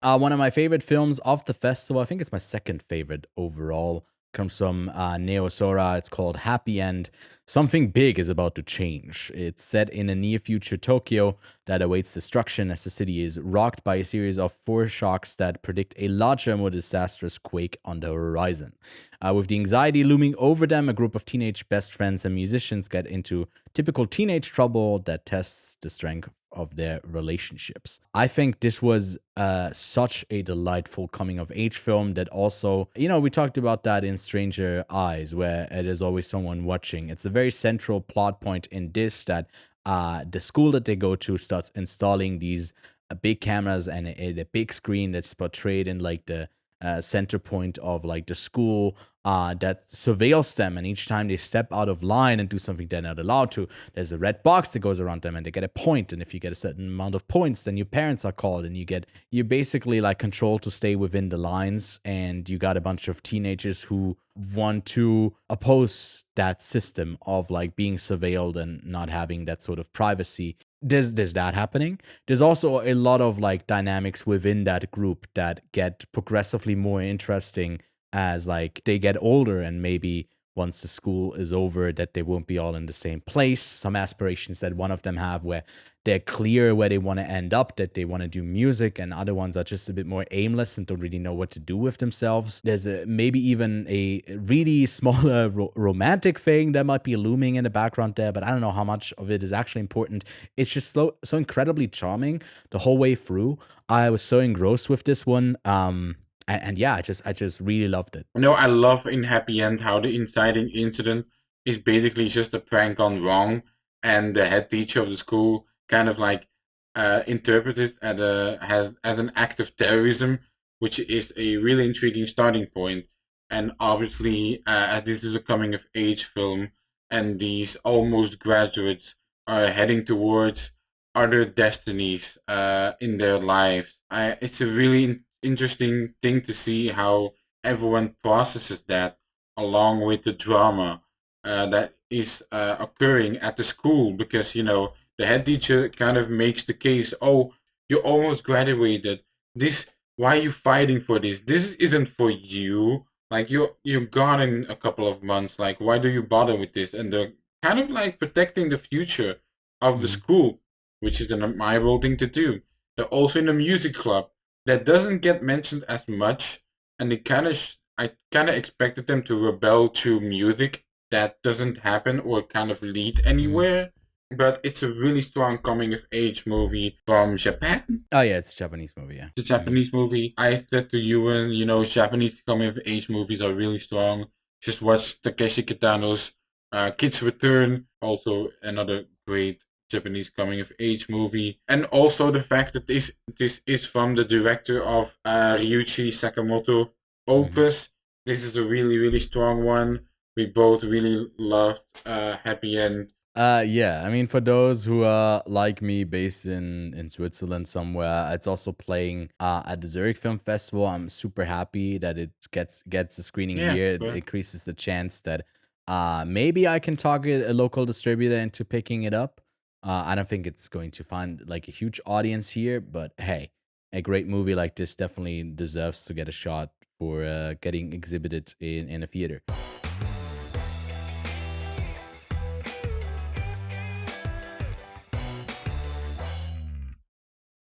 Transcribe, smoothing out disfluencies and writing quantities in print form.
One of my favorite films of the festival, I think it's my second favorite overall, comes from Neo Sora. It's called Happy End. Something big is about to change. It's set in a near future Tokyo that awaits destruction as the city is rocked by a series of foreshocks that predict a larger, more disastrous quake on the horizon. With the anxiety looming over them, a group of teenage best friends and musicians get into typical teenage trouble that tests the strength of their relationships. I think this was such a delightful coming of age film that also, we talked about that in Stranger Eyes, where it is always someone watching. It's a very central plot point in this that the school that they go to starts installing these big cameras and a big screen that's portrayed in like the center point of like the school that surveils them, and each time they step out of line and do something they're not allowed to, there's a red box that goes around them and they get a point, and if you get a certain amount of points, then your parents are called, and you're basically like controlled to stay within the lines, and you got a bunch of teenagers who want to oppose that system of like being surveilled and not having that sort of privacy. There's that happening. There's also a lot of like dynamics within that group that get progressively more interesting as like they get older, and maybe once the school is over that they won't be all in the same place. Some aspirations that one of them have where they're clear where they want to end up, that they want to do music, and other ones are just a bit more aimless and don't really know what to do with themselves. There's maybe even a really smaller romantic thing that might be looming in the background there, but I don't know how much of it is actually important. It's just so incredibly charming the whole way through. I was so engrossed with this one. And yeah, I just really loved it. No, I love in Happy End how the inciting incident is basically just a prank gone wrong, and the head teacher of the school kind of like interpreted as an act of terrorism, which is a really intriguing starting point. And obviously, as this is a coming of age film, and these almost graduates are heading towards other destinies in their lives, it's a really interesting thing to see how everyone processes that along with the drama that is occurring at the school, because the head teacher kind of makes the case, oh, you almost graduated, this, why are you fighting for this isn't for you, like you're gone in a couple of months, like why do you bother with this? And they're kind of like protecting the future of the Mhm. school, which is an admirable thing to do. They're also in a music club that doesn't get mentioned as much, and I kind of expected them to rebel to music that doesn't happen or kind of lead Mhm. anywhere. But it's a really strong coming of age movie from Japan. Oh yeah, it's a Japanese movie. Yeah. The Mhm. Japanese movie. I said to Ewan, Japanese coming of age movies are really strong. Just watch Takeshi Kitano's Kids Return, also another great Japanese coming of age movie, and also the fact that this is from the director of Ryuichi Sakamoto Mhm. opus. This is a really strong one. We both really loved Happy End. Yeah, I mean, for those who are like me, based in Switzerland somewhere, it's also playing at the Zurich Film Festival. I'm super happy that it gets a screening Yeah, here. It but increases the chance that maybe I can target a local distributor into picking it up. I don't think it's going to find like a huge audience here, but hey, a great movie like this definitely deserves to get a shot for getting exhibited in a theater.